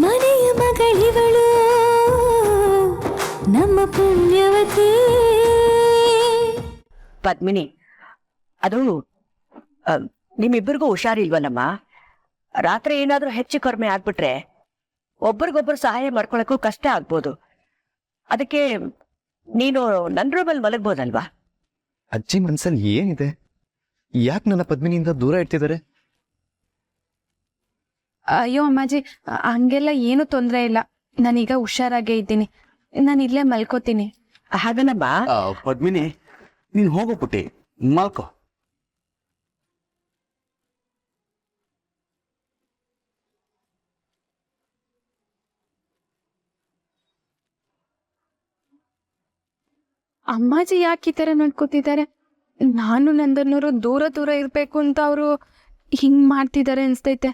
ಮನೆಯ ಮಗಳಿವಳು ನಮ್ಮ ಪುಣ್ಯವತಿ. ಪದ್ಮಿನಿ, ಅದು ನಿಮ್ಮಿಬ್ಬರಿಗೂ ಹುಷಾರಿಲ್ವಲ್ಲಮ್ಮ. ರಾತ್ರಿ ಏನಾದ್ರೂ ಹೆಚ್ಚು ಕಡಿಮೆ ಆಗ್ಬಿಟ್ರೆ ಒಬ್ರಿಗೊಬ್ರು ಸಹಾಯ ಮಾಡ್ಕೊಳಕ್ಕೂ ಕಷ್ಟ ಆಗ್ಬೋದು. ಅದಕ್ಕೆ ನೀನು ನನ್ನ ರೂಮಲ್ಲಿ ಮಲಗ್ಬೋದಲ್ವಾ? ಅಜ್ಜಿ ಮನ್ಸಲ್ಲಿ ಏನಿದೆ? ಯಾಕೆ ನನ್ನ ಪದ್ಮಿನಿಯಿಂದ ದೂರ ಇಡ್ತಿದ್ದಾರೆ? ಅಯ್ಯೋ ಅಮ್ಮಾಜಿ, ಹಂಗೆಲ್ಲ ಏನು ತೊಂದರೆ ಇಲ್ಲ. ನಾನೀಗ ಹುಷಾರಾಗೇ ಇದ್ದೀನಿ. ನಾನು ಇಲ್ಲೇ ಮಲ್ಕೋತೀನಿ. ಹಾಗನಮ್ಮ. ಪದ್ಮಿನಿ, ನೀನ್ ಹೋಗೋ ಪುಟ್ಟಿ, ಮಲ್ಕೋ. ಅಮ್ಮಾಜಿ ಯಾಕೆ ಈ ಥರ ನಡ್ಕೋತಿದ್ದಾರೆ? ನಾನು ನಂದನ್ನೂರು ದೂರ ದೂರ ಇರಬೇಕು ಅಂತ ಅವರು ಹಿಂಗ್ ಮಾಡ್ತಿದ್ದಾರೆ ಅನ್ಸ್ತೈತೆ.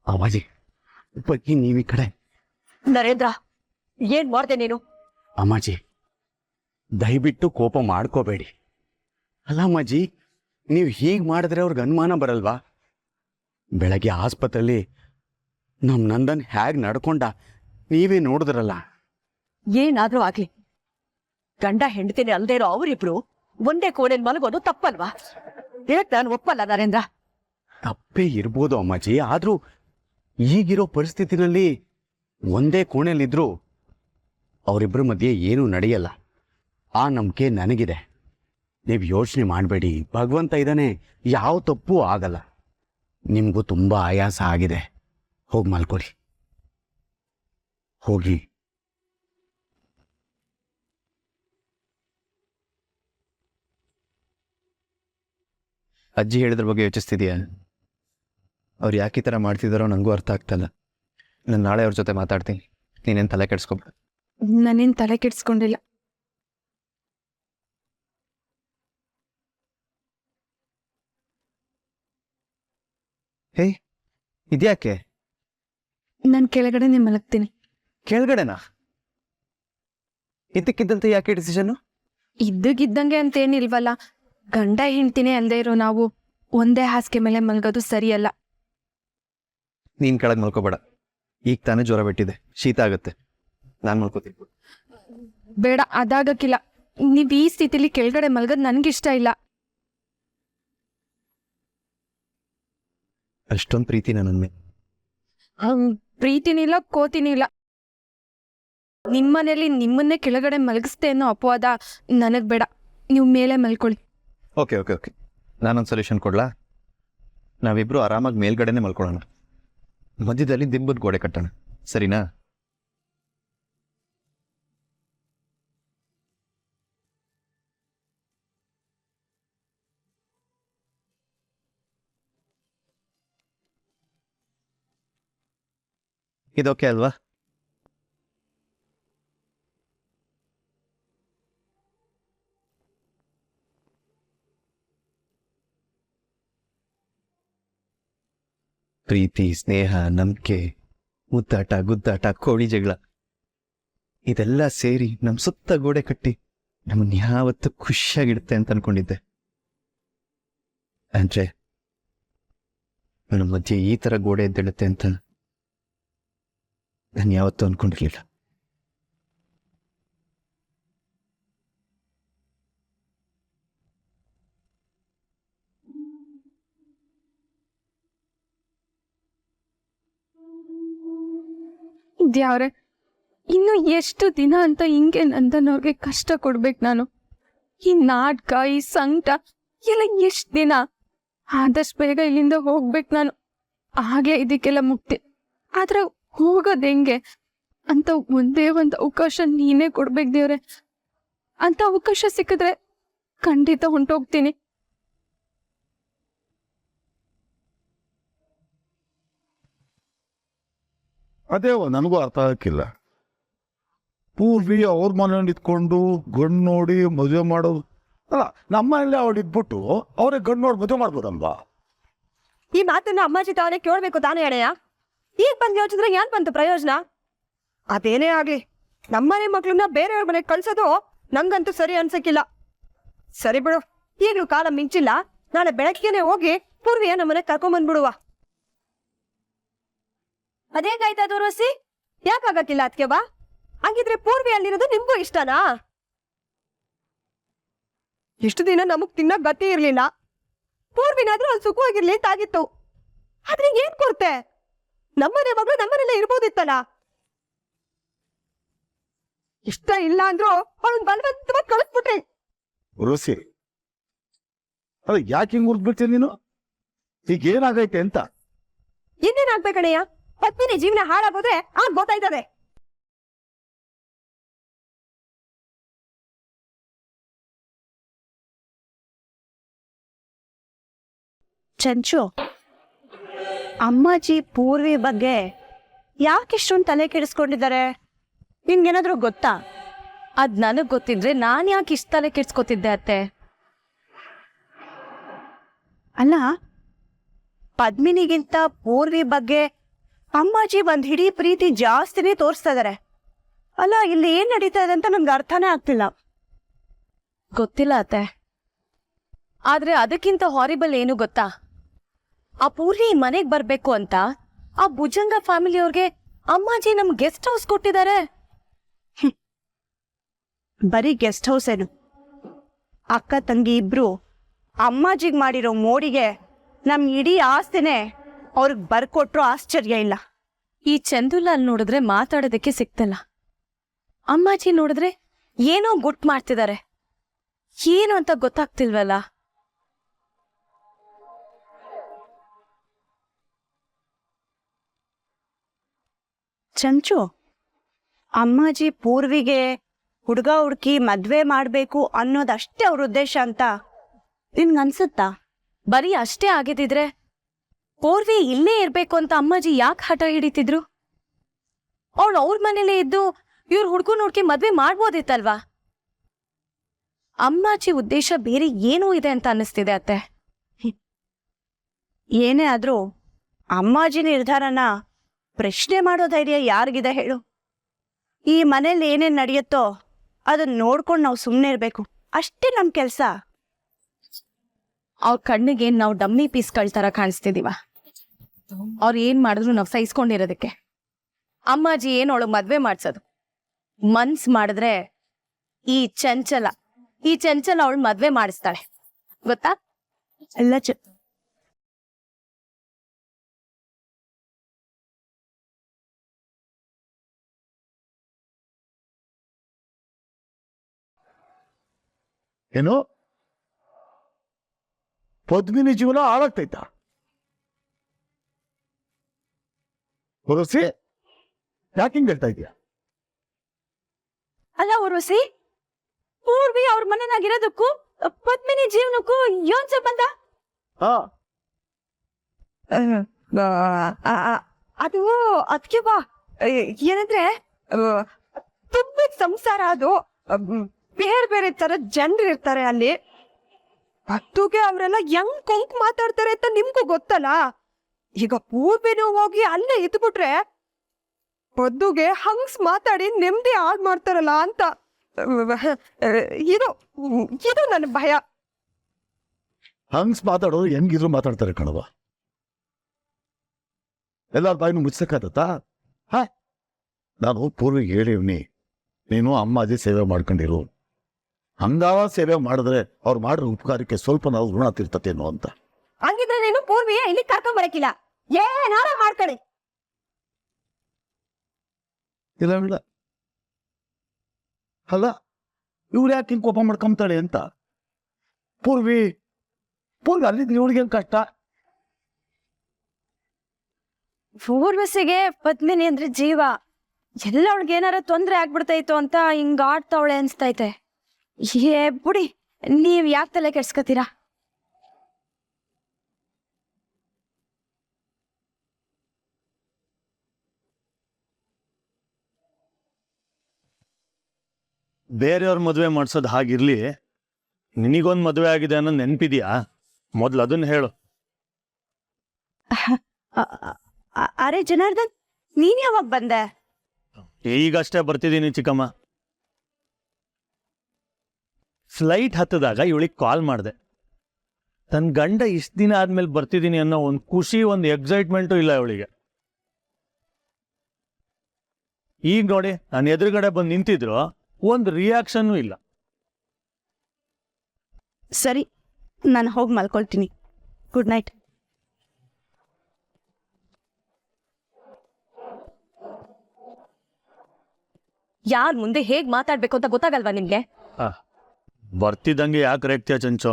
ಅಮ್ಮಾಜಿ, ಪದ್ಮಿ ನೀವ್ ಈ ಕಡೆ. ನರೇಂದ್ರ, ಏನ್ ಮಾಡ್ದೆ ನೀನು? ಅಮ್ಮಾಜಿ, ದಯವಿಟ್ಟು ಕೋಪ ಮಾಡ್ಕೋಬೇಡಿ. ಅಲ್ಲ ಅಮ್ಮಾಜಿ, ನೀವು ಹೀಗೆ ಮಾಡಿದ್ರೆ ಅವ್ರಿಗೆ ಅನುಮಾನ ಬರಲ್ವಾ? ಬೆಳಗ್ಗೆ ಆಸ್ಪತ್ರೆಯಲ್ಲಿ ನಮ್ಮ ನಂದನ್ ಹೇಗೆ ನಡ್ಕೊಂಡ ನೀವೇ ನೋಡಿದ್ರಲ್ಲ. ಏನಾದ್ರೂ ಆಗ್ಲಿ, ಗಂಡ ಹೆಂಡತಿನೇ ಅಲ್ದೇ ಇರೋ ಅವರಿಬ್ರು ಒಂದೇ ಕೋಣೆಲ್ ಮಲಗೋದು ತಪ್ಪಲ್ವಾ? ಹೇಳಕ್ ನಾನು ಒಪ್ಪಲ್ಲ ನರೇಂದ್ರ. ತಪ್ಪೇ ಇರ್ಬೋದು ಅಮ್ಮಾಜಿ, ಆದ್ರೂ ಈಗಿರೋ ಪರಿಸ್ಥಿತಿನಲ್ಲಿ ಒಂದೇ ಕೋಣೆಯಲ್ಲಿದ್ರು ಅವರಿಬ್ಬರ ಮಧ್ಯೆ ಏನೂ ನಡೆಯಲ್ಲ. ಆ ನಂಬಿಕೆ ನನಗಿದೆ. ನೀವು ಯೋಚನೆ ಮಾಡಬೇಡಿ, ಭಗವಂತ ಇದ್ದಾನೆ, ಯಾವ ತಪ್ಪೂ ಆಗಲ್ಲ. ನಿಮಗೂ ತುಂಬ ಆಯಾಸ ಆಗಿದೆ, ಹೋಗಿ ಮಲ್ಕೊಳ್ಳಿ, ಹೋಗಿ. ಅಜ್ಜಿ ಹೇಳಿದ್ರ ಬಗ್ಗೆ ಯೋಚಿಸ್ತಿದೀಯಾ? ಅವ್ರು ಯಾಕೆ ಈ ಥರ ಮಾಡ್ತಿದ್ದಾರೋ ನನಗೂ ಅರ್ಥ ಆಗ್ತಲ್ಲ. ನಾನು ನಾಳೆ ಅವ್ರ ಜೊತೆ ಮಾತಾಡ್ತೀನಿ. ನೀನೇನು ತಲೆ ಕೆಡಿಸ್ಕೊಬೇಡ. ನಾನೇನು ತಲೆ ಕೆಡಿಸ್ಕೊಂಡಿಲ್ಲ. ಹೇ, ಇದ್ಯಾಕೆ? ನಾನು ಕೆಳಗಡೆನೇ ಮಲಗ್ತೀನಿ. ಕೆಳಗಡೆನಾ? ಇದ್ದಕ್ಕಿದ್ದಂತೆ ಯಾಕೆ ಡಿಸಿಷನ್ನು? ಇದ್ದಕ್ಕಿದ್ದಂಗೆ ಅಂತೇನಿಲ್ವಲ್ಲ. ಗಂಡ ಹೆಂಡ್ತಿನೇ ಅಲ್ಲದೆ ಇರೋ ನಾವು ಒಂದೇ ಹಾಸಿಗೆ ಮೇಲೆ ಮಲಗೋದು ಸರಿಯಲ್ಲ. ನೀನು ಕೆಳಗೆ ಮಲ್ಕೋಬೇಡ. ಈಗ ತಾನೇ ಜ್ವರ ಬಿಟ್ಟಿದೆ, ಶೀತ ಆಗುತ್ತೆ. ನಾನು ಮಲ್ಕೋತೀನಿ. ಬೇಡ, ಅದಾಗಕ್ಕಿಲ್ಲ. ನೀವು ಈ ಸ್ಥಿತಿಲಿ ಕೆಳಗಡೆ ಮಲಗೋದು ನನಗಿಷ್ಟ ಇಲ್ಲ. ಅಷ್ಟೊಂದು ಪ್ರೀತಿ ನನ್ನ ಮೇಲೆ? ಪ್ರೀತಿನಿಲ್ಲ, ಕೋತಿನಿಲ್ಲ. ನಿಮ್ಮನೇಲಿ ನಿಮ್ಮನ್ನೇ ಕೆಳಗಡೆ ಮಲಗಿಸ್ತೆ ಅನ್ನೋ ಅಪವಾದ ನನಗೆ ಬೇಡ. ನೀವು ಮೇಲೆ ಮಲ್ಕೊಳ್ಳಿ. ಓಕೆ ಓಕೆ ಓಕೆ, ನಾನೊಂದು ಸೊಲ್ಯೂಷನ್ ಕೊಡ್ಲಾ? ನಾವಿಬ್ರು ಆರಾಮಾಗಿ ಮೇಲ್ಗಡೆನೆ ಮಲ್ಕೊಳ್ಳೋಣ. ಮಧ್ಯದಲ್ಲಿ ದಿಂಬದ ಗೋಡೆ ಕಟ್ಟೋಣ, ಸರಿನಾ? ಇದೋಕೆ ಅಲ್ವಾ? ಪ್ರೀತಿ, ಸ್ನೇಹ, ನಂಬಿಕೆ, ಮುದ್ದಾಟ, ಗುದ್ದಾಟ, ಕೋಳಿ ಜಗಳ ಇದೆಲ್ಲ ಸೇರಿ ನಮ್ಮ ಸುತ್ತ ಗೋಡೆ ಕಟ್ಟಿ ನಮ್ಮನ್ನ ಯಾವತ್ತು ಖುಷಿಯಾಗಿಡುತ್ತೆ ಅಂತ ಅನ್ಕೊಂಡಿದ್ದೆ. ಅಂದ್ರೆ ನನ್ನ ಮಧ್ಯೆ ಈ ಥರ ಗೋಡೆ ಎದ್ದೇಳುತ್ತೆ ಅಂತ ನಾನು ಯಾವತ್ತೂ ಅನ್ಕೊಂಡಿರ್ಲಿಲ್ಲ. ಇದ್ಯಾವ್ರೆ, ಇನ್ನು ಎಷ್ಟು ದಿನ ಅಂತ ಹಿಂಗೆ ನಂದನವ್ರಿಗೆ ಕಷ್ಟ ಕೊಡ್ಬೇಕು ನಾನು? ಈ ನಾಟಕ, ಈ ಸಂಕಟ ಎಲ್ಲ ಎಷ್ಟು ದಿನ? ಆದಷ್ಟು ಬೇಗ ಇಲ್ಲಿಂದ ಹೋಗ್ಬೇಕು ನಾನು. ಹಾಗೆ ಇದಕ್ಕೆಲ್ಲ ಮುಕ್ತಿ. ಆದ್ರೆ ಹೋಗೋದು ಹೆಂಗೆ ಅಂತ ಒಂದೇ ಒಂದು ಅವಕಾಶ ನೀನೇ ಕೊಡ್ಬೇಕು ದೇವ್ರೆ. ಅಂತ ಅವಕಾಶ ಸಿಕ್ಕಿದ್ರೆ ಖಂಡಿತ ಹೊಂಟೋಗ್ತೀನಿ. ಅದೇ ನನಗೂ ಅರ್ಥ ಆಗಕ್ಕಿಲ್ಲ. ಪೂರ್ವಿ ಅವ್ರ ಮನೇಲಿ ಇದ್ಕೊಂಡು ಗಂಡು ನೋಡಿ ಮದುವೆ ಮಾಡೋದು ಅಲ್ಲ, ನಮ್ಮನೇಲಿ ಅವಳು ಇದ್ಬಿಟ್ಟು ಅವ್ರಿಗೆ ಗಂಡು ನೋಡಿ ಮದುವೆ ಮಾಡ್ಬೋದಲ್ವಾ? ಈ ಮಾತನ್ನ ಅಮ್ಮಾಜಿ ತಾನೇ ಕೇಳ್ಬೇಕು ತಾನೇ ಅಣ್ಣಯ್ಯ. ಈಗ ಬಂದು ಯೋಚಿಸಿದ್ರೆ ಏನ್ ಬಂತು ಪ್ರಯೋಜನ? ಅದೇನೇ ಆಗ್ಲಿ, ನಮ್ಮನೆ ಮಕ್ಳನ್ನ ಬೇರೆಯವ್ರ ಮನೆಗೆ ಕಳ್ಸೋದು ನಂಗಂತೂ ಸರಿ ಅನ್ಸಕ್ಕಿಲ್ಲ. ಸರಿ ಬಿಡು, ಈಗ್ಲೂ ಕಾಲ ಮಿಂಚಿಲ್ಲ. ನಾಳೆ ಬೆಳಗ್ಗೆನೆ ಹೋಗಿ ಪೂರ್ವಿಯ ನಮ್ಮನೆ ಕರ್ಕೊಂಡ್ ಬಂದ್ಬಿಡುವ. ಅದೇಗಾಯ್ತದ ರೋಸಿ? ಯಾಕಾಗಕ್ಕಿಲ್ಲ ಅದಕ್ಕೆ ಬಾ? ಹಂಗಿದ್ರೆ ಪೂರ್ವಿ ಅಲ್ಲಿರೋದು ನಿಮ್ಗೂ ಇಷ್ಟನಾ? ಇಷ್ಟು ದಿನ ನಮಗ್ ತಿನ್ನಕ್ ಗತಿ ಇರ್ಲಿಲ್ಲ. ಪೂರ್ವಿನಾದ್ರೂ ಅಲ್ಲಿ ಸುಖವಾಗಿರ್ಲಿ ಅಂತಾಗಿತ್ತು. ಆದ್ರೆ ಏನ್ ಕೊಡ್ತೆ? ನಮ್ಮನೆ ಮಗಳು ನಮ್ಮನೆಲ್ಲ ಇರ್ಬೋದಿತ್ತಲ್ಲ. ಇಷ್ಟ ಇಲ್ಲ ಅಂದ್ರು ಅವಳನ್ ಬಲವಂತವಾಗಿ ಕಳಿಸ್ಬಿಟ್ರಿ. ರೋಸಿ, ಅಲ್ಲ ಯಾಕೆ ಹಿಂಗ್ ಉರ್ದ್ಬಿಡ್ತೀನಿ ನೀನು? ಈಗ ಏನಾಗೈತೆ ಅಂತ? ಇನ್ನೇನಾಗ್ಬೇಕಣಯ್ಯ? ಪತ್ನಿನಿ ಜೀವನ ಹಾಳಾಗೋದ್ರೆ ಆಗ ಗೊತ್ತಾಯ್ತದೆ. ಚಂಚು, ಅಮ್ಮಾಜಿ ಪೂರ್ವಿ ಬಗ್ಗೆ ಯಾಕಿಷ್ಟೊಂದು ತಲೆ ಕೆಡಿಸ್ಕೊಂಡಿದ್ದಾರೆ? ನಿನ್ಗೇನಾದ್ರೂ ಗೊತ್ತಾ? ಅದ್ ನನಗ್ ಗೊತ್ತಿದ್ರೆ ನಾನ್ ಯಾಕೆ ಇಷ್ಟ ತಲೆ ಕೆಡ್ಸ್ಕೊತಿದ್ದೆ ಅತ್ತೆ? ಅಲ್ಲ, ಪದ್ಮಿನಿಗಿಂತ ಪೂರ್ವಿ ಬಗ್ಗೆ ಅಮ್ಮಾಜಿ ಒಂದ್ ಹಿಡೀ ಪ್ರೀತಿ ಜಾಸ್ತಿನೇ ತೋರಿಸ್ತಾ ಇದಾರೆ. ಅಲ್ಲ, ಇಲ್ಲಿ ಏನ್ ನಡೀತಾ ಇದೆ ಅಂತ ನನ್ಗೆ ಅರ್ಥನೇ ಆಗ್ತಿಲ್ಲ. ಗೊತ್ತಿಲ್ಲ ಅತ್ತೆ. ಆದ್ರೆ ಅದಕ್ಕಿಂತ ಹಾರಿಬಲ್ ಏನು ಗೊತ್ತಾ? ಆ ಪೂರ್ವಿ ಮನೆಗ್ ಬರ್ಬೇಕು ಅಂತ ಆ ಭುಜಂಗ ಫ್ಯಾಮಿಲಿಯವ್ರಿಗೆ ಅಮ್ಮಾಜಿ ನಮ್ ಗೆಸ್ಟ್ ಹೌಸ್ ಕೊಟ್ಟಿದ್ದಾರೆ. ಬರೀ ಗೆಸ್ಟ್ ಹೌಸ್ ಏನು, ಅಕ್ಕ ತಂಗಿ ಇಬ್ರು ಅಮ್ಮಾಜಿಗ್ ಮಾಡಿರೋ ಮೋಡಿಗೆ ನಮ್ ಇಡೀ ಆಸ್ತಿನೇ ಅವ್ರಿಗೆ ಬರ್ಕೊಟ್ರು ಆಶ್ಚರ್ಯ ಇಲ್ಲ. ಈ ಚಂದುಲಾಲ್ ನೋಡಿದ್ರೆ ಮಾತಾಡೋದಕ್ಕೆ ಸಿಕ್ತಲ್ಲ, ಅಮ್ಮಾಜಿ ನೋಡಿದ್ರೆ ಏನೋ ಗುಟ್ ಮಾಡ್ತಿದ್ದಾರೆ. ಏನು ಅಂತ ಗೊತ್ತಾಗ್ತಿಲ್ವಲ್ಲ. ಚಂಚು, ಅಮ್ಮಾಜಿ ಪೂರ್ವಿಗೆ ಹುಡುಗ ಹುಡುಕಿ ಮದ್ವೆ ಮಾಡ್ಬೇಕು ಅನ್ನೋದಷ್ಟೇ ಅವ್ರ ಉದ್ದೇಶ ಅಂತ ನಿನ್ಗನ್ಸುತ್ತಾ? ಬರೀ ಅಷ್ಟೇ ಆಗಿದ್ದಿದ್ರೆ ಪೂರ್ವಿ ಇಲ್ಲೇ ಇರ್ಬೇಕು ಅಂತ ಅಮ್ಮಾಜಿ ಯಾಕೆ ಹಠ ಹಿಡಿತಿದ್ರು? ಅವಳು ಅವ್ರ ಮನೇಲೇ ಇದ್ದು ಇವ್ರ ಹುಡ್ಗನ್ ಹುಡ್ಕಿ ಮದ್ವೆ ಮಾಡ್ಬೋದಿತ್ತಲ್ವಾ? ಅಮ್ಮಾಜಿ ಉದ್ದೇಶ ಬೇರೆ ಏನೋ ಇದೆ ಅಂತ ಅನ್ನಿಸ್ತಿದೆ ಅತ್ತೆ. ಏನೇ ಆದ್ರೂ ಅಮ್ಮಾಜಿ ನಿರ್ಧಾರನ ಪ್ರಶ್ನೆ ಮಾಡೋ ಧೈರ್ಯ ಯಾರಿಗಿದೆ ಹೇಳು? ಈ ಮನೇಲಿ ಏನೇನ್ ನಡೆಯುತ್ತೋ ಅದನ್ನ ನೋಡ್ಕೊಂಡು ನಾವು ಸುಮ್ಮನೆ ಇರ್ಬೇಕು, ಅಷ್ಟೇ ನಮ್ ಕೆಲ್ಸ. ಅವ್ರ ಕಣ್ಣಿಗೆ ನಾವು ಡಮ್ಮಿ ಪೀಸ್ಗಳ ತರ ಕಾಣಿಸ್ತಿದೀವ. ಅವ್ರು ಏನ್ ಮಾಡಿದ್ರು ನಾವು ಸಹಿಸ್ಕೊಂಡಿರೋದಕ್ಕೆ. ಅಮ್ಮಾಜಿ ಏನ್ ಅವಳು ಮದ್ವೆ ಮಾಡ್ಸೋದು? ಮನ್ಸ್ ಮಾಡಿದ್ರೆ ಈ ಚಂಚಲ ಅವಳು ಮದ್ವೆ ಮಾಡಿಸ್ತಾಳೆ, ಗೊತ್ತಾ? ಎಲ್ಲ ಏನು ಪದ್ಮಿನಿ ಜೀವನ ಹಾಳಾಗ್ತೈತಾ? ರೋಸಿ, ಯಾಕೆ ಹಿಂಗ್ ಹೇಳ್ತಾ ಇದೀಯ? ಅಲ್ಲ ರೋಸಿ, ಪೂರ್ವಿ ಅವ್ರ ಮನೆನಾಗಿರೋದಕ್ಕೂ ಪದ್ಮಿನಿ ಜೀವನಕ್ಕೂ ಏನ್ ಸಂಬಂಧ? ಹಾ, ಅದು ಅದಕ್ಕೆ ಬಾ, ಏನಂದ್ರೆ ತುಂಬಾ ಸಂಸಾರ ಅದು. ಬೇರೆ ಬೇರೆ ತರ ಜನರು ಇರ್ತಾರೆ ಅಲ್ಲಿ. ಪತ್ತುಗೆ ಅವರೆಲ್ಲ ಹೆಂಗ್ ಕೊಂಕ್ ಮಾತಾಡ್ತಾರೆ ಅಂತ ನಿಮ್ಗೂ ಗೊತ್ತಲ್ಲ. ಈಗ ಪೂರ್ವಿನೂ ಹೋಗಿ ಅಲ್ಲೇ ಇದ್ಬಿಟ್ರೆ ಪದ್ದುಗೆ ಹಂಗ್ಸ್ ಮಾತಾಡಿ ನೆಮ್ಮದಿ ಹಾಳು ಮಾಡ್ತಾರಲ್ಲ ಅಂತ ಇದು ನನ್ನ ಭಯ. ಹಂಗ್ಸ್ ಮಾತಾಡೋರು ಹೆಂಗಿದ್ರು ಮಾತಾಡ್ತಾರೆ ಕಣವ. ಎಲ್ಲಾರ ಬಾಯಿನೂ ಮುಚ್ಚಕ್ಕಾಗತ್ತಾ? ಹಾ, ನಾನು ಪೂರ್ವಿಗೆ ಹೇಳಿವ್ನಿ, ನೀನು ಅಮ್ಮಾಜಿ ಸೇವೆ ಮಾಡ್ಕೊಂಡಿರು. ಹಂಗಾವ ಸೇವೆ ಮಾಡಿದ್ರೆ ಅವ್ರು ಮಾಡಿರೋ ಉಪಕಾರಕ್ಕೆ ಸ್ವಲ್ಪ ನಾವು ಋಣ ತೀರ್ತತೇನೋ ಅಂತ. ಹಂಗಿದ್ರೆ ನೀನು ಪೂರ್ವಿಯ ಇಲ್ಲಿ ಕರ್ಕೊಂಡ್ ಬರಕಿಲ್ಲ, ಏನಾರ ಮಾಡ್ಕೊಳ್ಳಿ. ಇಲ್ಲ ಅಲ್ಲ, ಇವ್ರು ಯಾಕೆ ಹಿಂಗೆ ಕೋಪ ಮಾಡ್ಕೊಂತಾಳೆ ಅಂತ. ಪೂರ್ವಿ ಅಲ್ಲಿದ್ರೆ ಇವಳಿಗೆ ಕಷ್ಟ. ಪೂರ್ವಸಿಗೆ ಪದ್ಮಿನಿ ಅಂದ್ರೆ ಜೀವ. ಎಲ್ಲ ಅವಳಿಗೆ ಏನಾರ ತೊಂದ್ರೆ ಆಗ್ಬಿಡ್ತಾಯ್ತು ಅಂತ ಹಿಂಗ ಆಡ್ತಾವಳೆ ಅನ್ಸ್ತೈತೆ. ಏ ಬುಡಿ, ನೀವ್ ಯಾಕೆ ತಲೆ ಕೆಡ್ಸ್ಕೊತೀರಾ? ಬೇರೆಯವ್ರ ಮದುವೆ ಮಾಡ್ಸೋದು ಹಾಗಿರ್ಲಿ, ನಿನಗೊಂದು ಮದುವೆ ಆಗಿದೆ ಅನ್ನೋ ನೆನಪಿದ್ಯಾ? ಮೊದ್ಲು ಅದನ್ನ ಹೇಳು. ಅರೆ ಜನಾರ್ದನ್, ನೀನ್ ಯಾವಾಗ ಬಂದೆ? ಈಗಷ್ಟೇ ಬರ್ತಿದ್ದೀನಿ ಚಿಕ್ಕಮ್ಮ. ಫ್ಲೈಟ್ ಹತ್ತದಾಗ ಇವಳಿಗೆ ಕಾಲ್ ಮಾಡಿದೆ. ತನ್ನ ಗಂಡ ಇಷ್ಟು ದಿನ ಆದ್ಮೇಲೆ ಬರ್ತಿದ್ದೀನಿ ಅನ್ನೋ ಒಂದು ಖುಷಿ, ಒಂದು ಎಕ್ಸೈಟ್ಮೆಂಟು ಇಲ್ಲ ಇವಳಿಗೆ. ಈಗ ನೋಡಿ ನಾನು ಎದುರುಗಡೆ ಬಂದು ನಿಂತಿದ್ರು ಒಂದು ರಿಯಾಕ್ಷನ್ ಇಲ್ಲ. ಸರಿ, ನಾನು ಹೋಗಿ ಮಲ್ಕೊಳ್ತೀನಿ. Good night. ಯಾರ್ ಮುಂದೆ ಹೇಗ್ ಮಾತಾಡ್ಬೇಕು ಅಂತ ಗೊತ್ತಾಗಲ್ವಾ ನಿಮ್ಗೆ? ಬರ್ತಿದ್ದಂಗೆ ಯಾಕೆ ರೇಗ್ತೀಯ ಚಂಚು?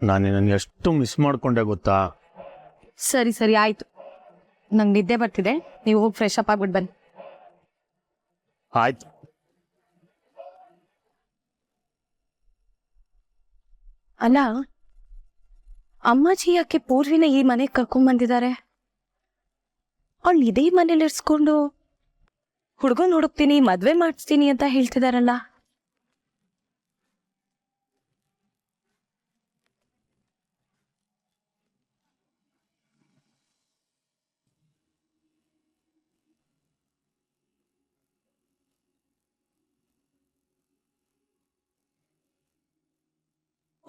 ನಾನು ನಿನ್ನನ್ನು ಎಷ್ಟು ಮಿಸ್ ಮಾಡ್ಕೊಂಡೆ ಗೊತ್ತಾ? ಸರಿ ಸರಿ ಆಯ್ತು, ನಂಗೆ ನಿದ್ದೆ ಬರ್ತಿದೆ, ನೀವು ಹೋಗಿ ಫ್ರೆಶ್ ಅಪ್ ಆಗ್ಬಿಟ್ಟು ಬನ್ನಿ. ಆಯ್ತು. ಅಲ್ಲ, ಅಮ್ಮಾಜಿ ಯಾಕೆ ಪೂರ್ವಿನ ಈ ಮನೆಗೆ ಕರ್ಕೊಂಡ್ ಅವಳು ಇದೇ ಮನೇಲಿ ಇರ್ಸ್ಕೊಂಡು ಹುಡ್ಗನ್ ಹುಡುಕ್ತೀನಿ, ಮದ್ವೆ ಮಾಡಿಸ್ತೀನಿ ಅಂತ ಹೇಳ್ತಿದಾರಲ್ಲ?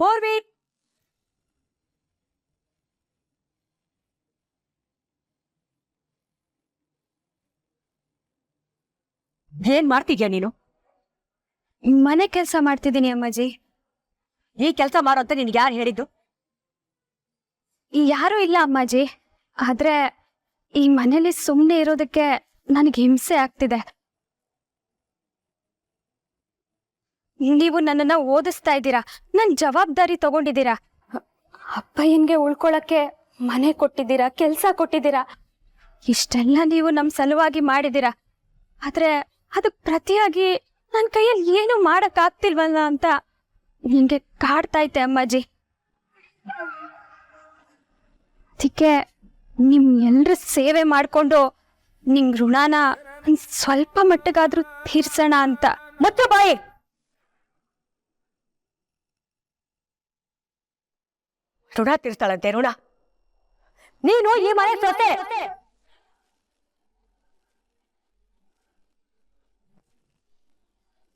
ಪೂರ್ವಿ, ಏನ್ ಮಾಡ್ತಿದ್ಯಾ ನೀನು? ಮನೆ ಕೆಲಸ ಮಾಡ್ತಿದ್ದೀನಿ ಅಮ್ಮಾಜಿ. ಈ ಕೆಲಸ ಮಾಡೋ ಅಂತ ನಿನ್ಗೆ ಯಾರು ಹೇಳಿದ್ದು? ಯಾರೂ ಇಲ್ಲ ಅಮ್ಮಾಜಿ, ಆದ್ರೆ ಈ ಮನೇಲಿ ಸುಮ್ಮನೆ ಇರೋದಕ್ಕೆ ನನಗೆ ಹಿಂಸೆ ಆಗ್ತಿದೆ. ನೀವು ನನ್ನನ್ನ ಓದಿಸ್ತಾ ಇದ್ದೀರಾ, ನನ್ ಜವಾಬ್ದಾರಿ ತಗೊಂಡಿದ್ದೀರಾ, ಅಪ್ಪಯ್ಯನ್ಗೆ ಉಳ್ಕೊಳಕ್ಕೆ ಮನೆ ಕೊಟ್ಟಿದ್ದೀರಾ, ಕೆಲ್ಸ ಕೊಟ್ಟಿದ್ದೀರಾ, ಇಷ್ಟೆಲ್ಲ ನೀವು ನಮ್ ಸಲುವಾಗಿ ಮಾಡಿದ್ದೀರಾ. ಆದ್ರೆ ಅದಕ್ ಪ್ರತಿಯಾಗಿ ನನ್ನ ಕೈಯಲ್ಲಿ ಏನು ಮಾಡಕ್ ಆಗ್ತಿಲ್ವಲ್ಲ ಅಂತ ನಿಂಗೆ ಕಾಡ್ತಾ ಐತೆ ಅಮ್ಮಾಜಿ. ಅದಕ್ಕೆ ನಿಮ್ ಎಲ್ರ ಸೇವೆ ಮಾಡ್ಕೊಂಡು ನಿಮ್ ಋಣಾನ ಸ್ವಲ್ಪ ಮಟ್ಟಿಗಾದ್ರೂ ತೀರ್ಸೋಣ ಅಂತ. ಮುಚ್ಚು ಬಾಯಿ. ಋಣ ತೀರ್ಸ್ತಾಳಂತೆ ಋಣ? ನೀನು ಈ ಮನೆ ಸೊಸೆ,